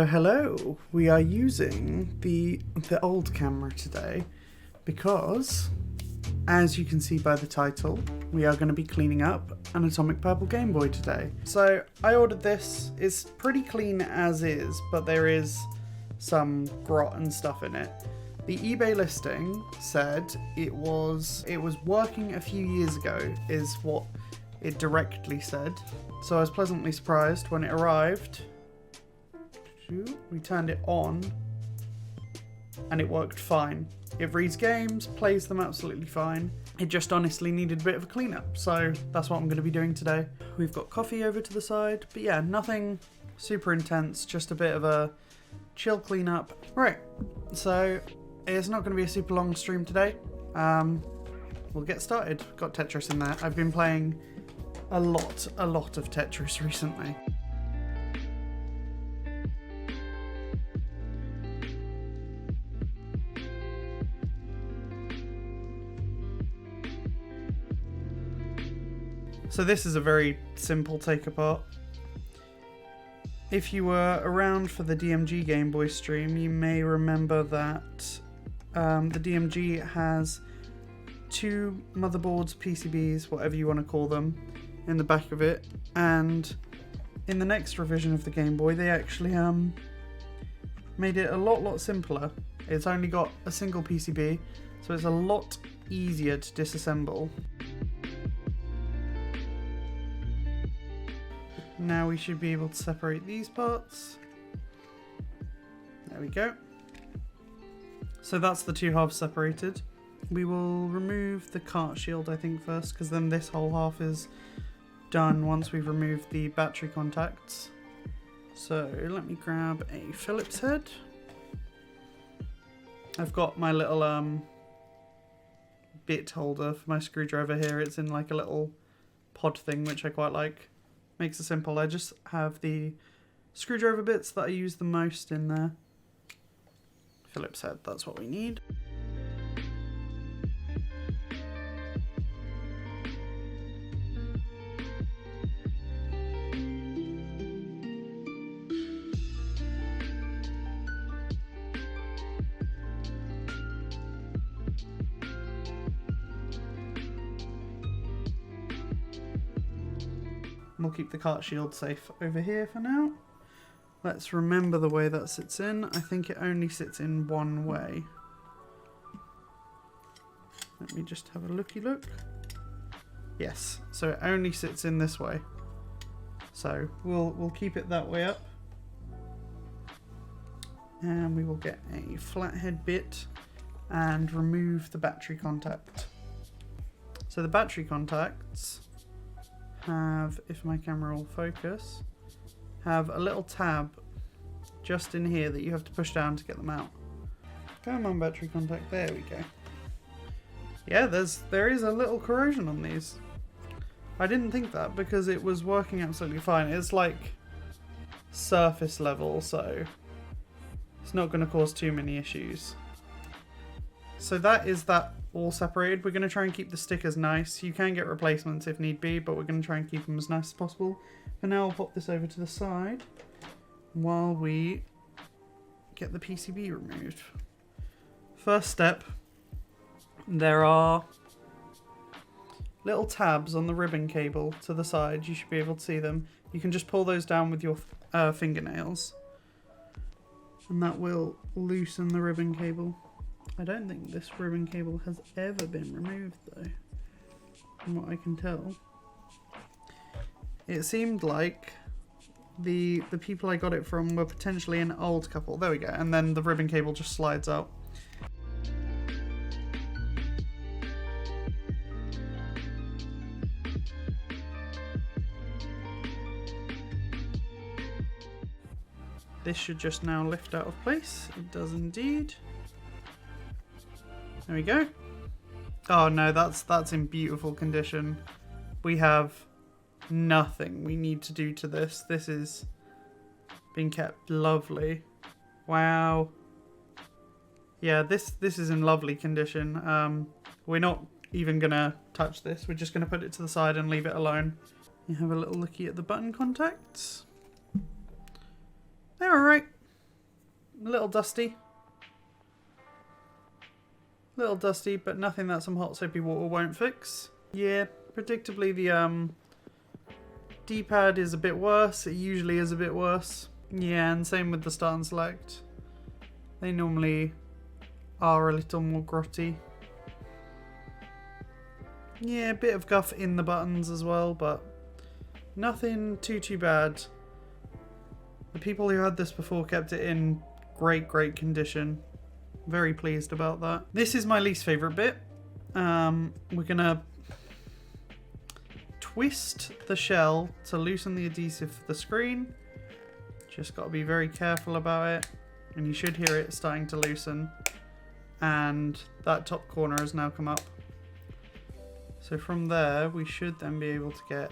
Hello. We are using the old camera today because, as you can see by the title, we are going to be cleaning up an Atomic Purple Game Boy today. So I ordered this. It's pretty clean as is, but there is some grot and stuff in it. The eBay listing said it was working a few years ago, is what it directly said. So I was pleasantly surprised when it arrived. We turned it on and it worked fine. It reads games, plays them absolutely fine. It just honestly needed a bit of a cleanup, so that's what I'm going to be doing today. We've got coffee over to the side, but yeah, nothing super intense, just a bit of a chill cleanup. Right, so it's not going to be a super long stream today. We'll get started. Got Tetris in there. I've been playing a lot of Tetris recently. So this is a very simple take apart. If you were around for the DMG Game Boy stream, you may remember that the DMG has two motherboards, PCBs, whatever you want to call them, in the back of it. And in the next revision of the Game Boy, they actually made it a lot simpler. It's only got a single PCB, so it's a lot easier to disassemble. Now we should be able to separate these parts. There we go. So that's the two halves separated. We will remove the cart shield, I think, first, because then this whole half is done once we've removed the battery contacts. So let me grab a Phillips head. I've got my little bit holder for my screwdriver here. It's in like a little pod thing, which I quite like. Makes it simple. I just have the screwdriver bits that I use the most in there. Phillips head, that's what we need. We'll keep the cart shield safe over here for now. Let's remember the way that sits in. I think it only sits in one way. Let me just have a looky look. Yes, so it only sits in this way. So we'll keep it that way up. And we will get a flathead bit and remove the battery contact. So the battery contacts have, if my camera will focus, have a little tab just in here that you have to push down to get them out. Come on, battery contact, there we go. Yeah, there is a little corrosion on these. I didn't think that because it was working absolutely fine. It's like surface level, so it's not going to cause too many issues. So that is that all separated. We're going to try and keep the stickers nice. You can get replacements if need be, but we're going to try and keep them as nice as possible. For now, I'll pop this over to the side while we get the PCB removed. First step, there are little tabs on the ribbon cable to the side. You should be able to see them. You can just pull those down with your fingernails, and that will loosen the ribbon cable. I don't think this ribbon cable has ever been removed though, from what I can tell. It seemed like the people I got it from were potentially an old couple. There we go, and then the ribbon cable just slides out. This should just now lift out of place. It does indeed. There we go. Oh no, that's in beautiful condition. We have nothing we need to do to this. This is being kept lovely. Wow. Yeah, this is in lovely condition. We're not even gonna touch this. We're just gonna put it to the side and leave it alone. You have a little looky at the button contacts. They're alright. A little dusty. Little dusty, but nothing that some hot soapy water won't fix. Yeah, predictably the D-pad is a bit worse. It usually is a bit worse. Yeah, and same with the start and select. They normally are a little more grotty. Yeah, a bit of guff in the buttons as well, but nothing too bad. The people who had this before kept it in great condition. Very pleased about that. This is my least favourite bit. We're gonna twist the shell to loosen the adhesive for the screen. Just got to be very careful about it, and you should hear it starting to loosen. And that top corner has now come up. So from there, we should then be able to get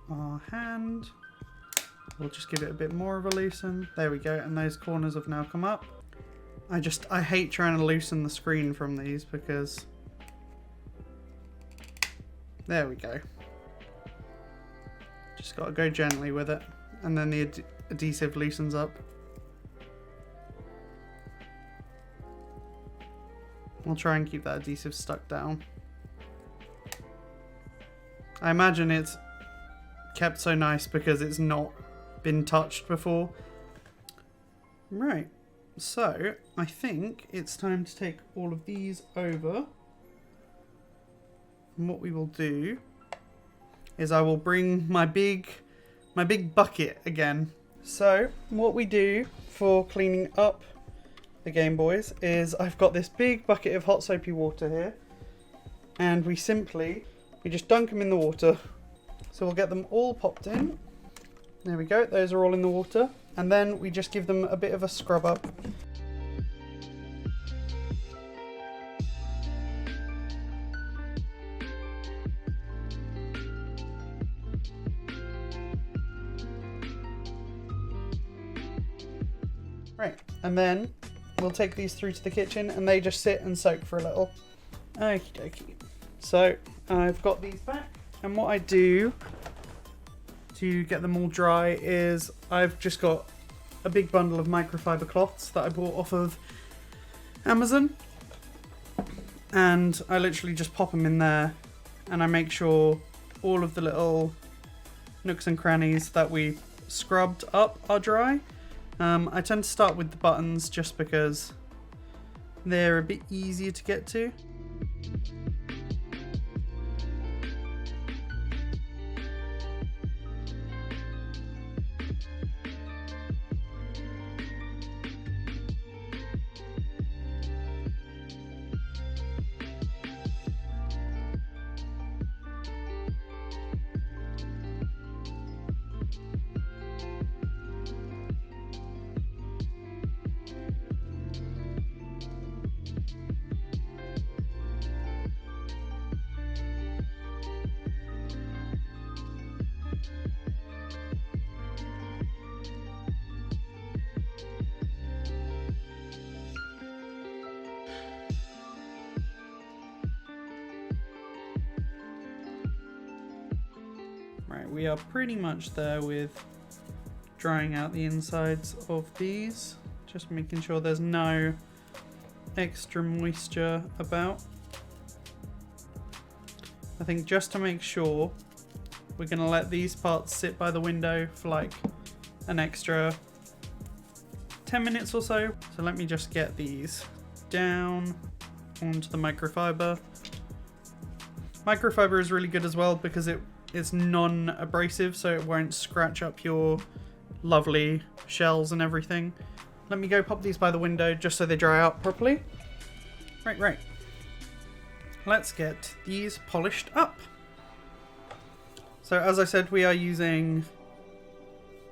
our hand. We'll just give it a bit more of a loosen. There we go, and those corners have now come up. I hate trying to loosen the screen from these because... There we go. Just got to go gently with it, and then the adhesive loosens up. I'll try and keep that adhesive stuck down. I imagine it's kept so nice because it's not been touched before. Right, so I think it's time to take all of these over. And what we will do is I will bring my big bucket again. So what we do for cleaning up the Gameboys is I've got this big bucket of hot soapy water here, and we just dunk them in the water. So we'll get them all popped in. There we go, those are all in the water. And then we just give them a bit of a scrub up. Right, and then we'll take these through to the kitchen and they just sit and soak for a little. Okie dokie. So I've got these back, and what I do to get them all dry is I've just got a big bundle of microfiber cloths that I bought off of Amazon, and I literally just pop them in there, and I make sure all of the little nooks and crannies that we scrubbed up are dry. I tend to start with the buttons just because they're a bit easier to get to. Right, we are pretty much there with drying out the insides of these. Just making sure there's no extra moisture about. I think just to make sure, we're going to let these parts sit by the window for like an extra 10 minutes or so. So let me just get these down onto the microfiber. Microfiber is really good as well because it's non-abrasive, so it won't scratch up your lovely shells and everything. Let me go pop these by the window just so they dry out properly. Right. Let's get these polished up. So as I said, we are using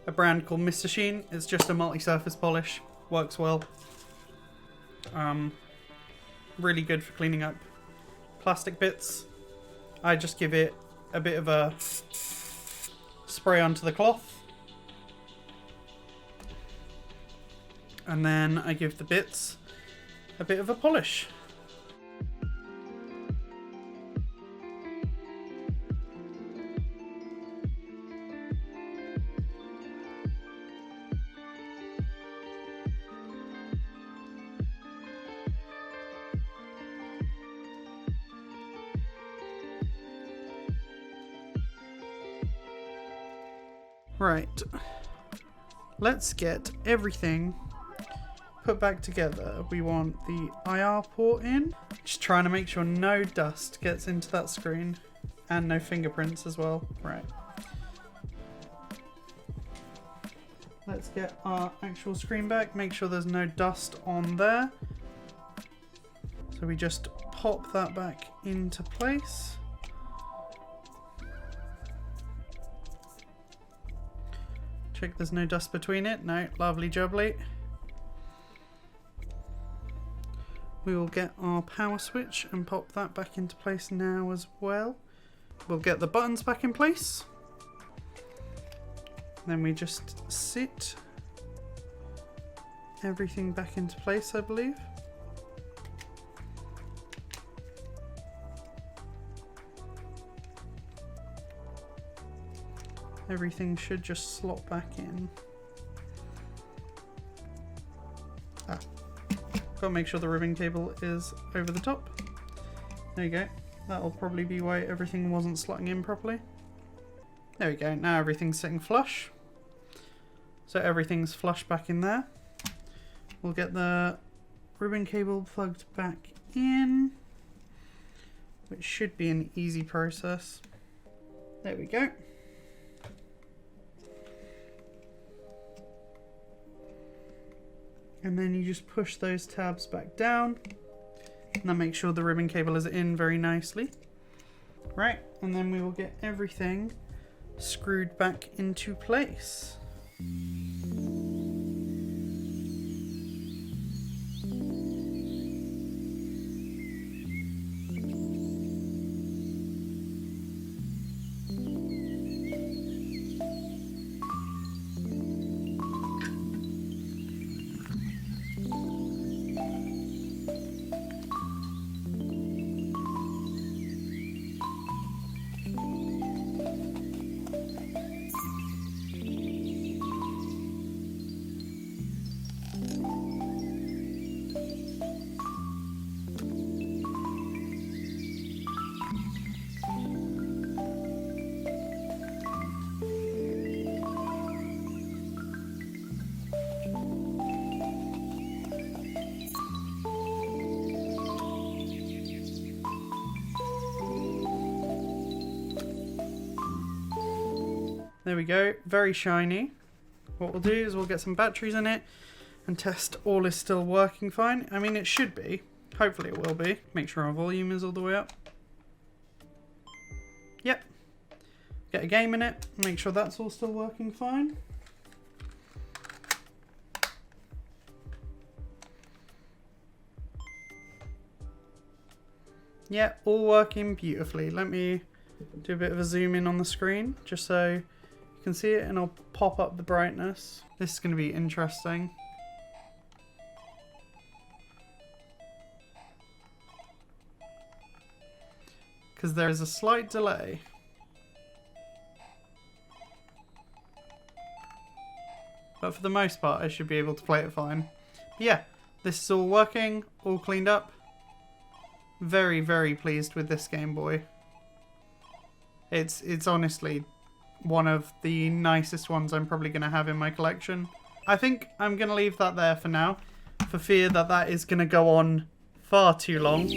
a brand called Mr. Sheen. It's just a multi-surface polish. Works well. Really good for cleaning up plastic bits. I just give it a bit of a spray onto the cloth, and then I give the bits a bit of a polish. Right, let's get everything put back together. We want the IR port in, just trying to make sure no dust gets into that screen and no fingerprints as well. Right, let's get our actual screen back, make sure there's no dust on there. So we just pop that back into place. Check there's no dust between it. No, lovely jubbly. We will get our power switch and pop that back into place now as well. We'll get the buttons back in place. Then we just sit everything back into place, I believe. Everything should just slot back in. Gotta make sure the ribbon cable is over the top. There you go. That'll probably be why everything wasn't slotting in properly. There we go. Now everything's sitting flush. So everything's flush back in there. We'll get the ribbon cable plugged back in, which should be an easy process. There we go. And then you just push those tabs back down. And then make sure the ribbon cable is in very nicely. Right, and then we will get everything screwed back into place. There we go, very shiny. What we'll do is we'll get some batteries in it and test all is still working fine. I mean, it should be. Hopefully it will be. Make sure our volume is all the way up. Yep. Get a game in it, make sure that's all still working fine. Yeah, all working beautifully. Let me do a bit of a zoom in on the screen just so you can see it, and I'll pop up the brightness. This is going to be interesting. Because there is a slight delay. But for the most part, I should be able to play it fine. But yeah, this is all working, all cleaned up. Very, very pleased with this Game Boy. It's honestly one of the nicest ones I'm probably going to have in my collection. I think I'm going to leave that there for now, for fear that that is going to go on far too long.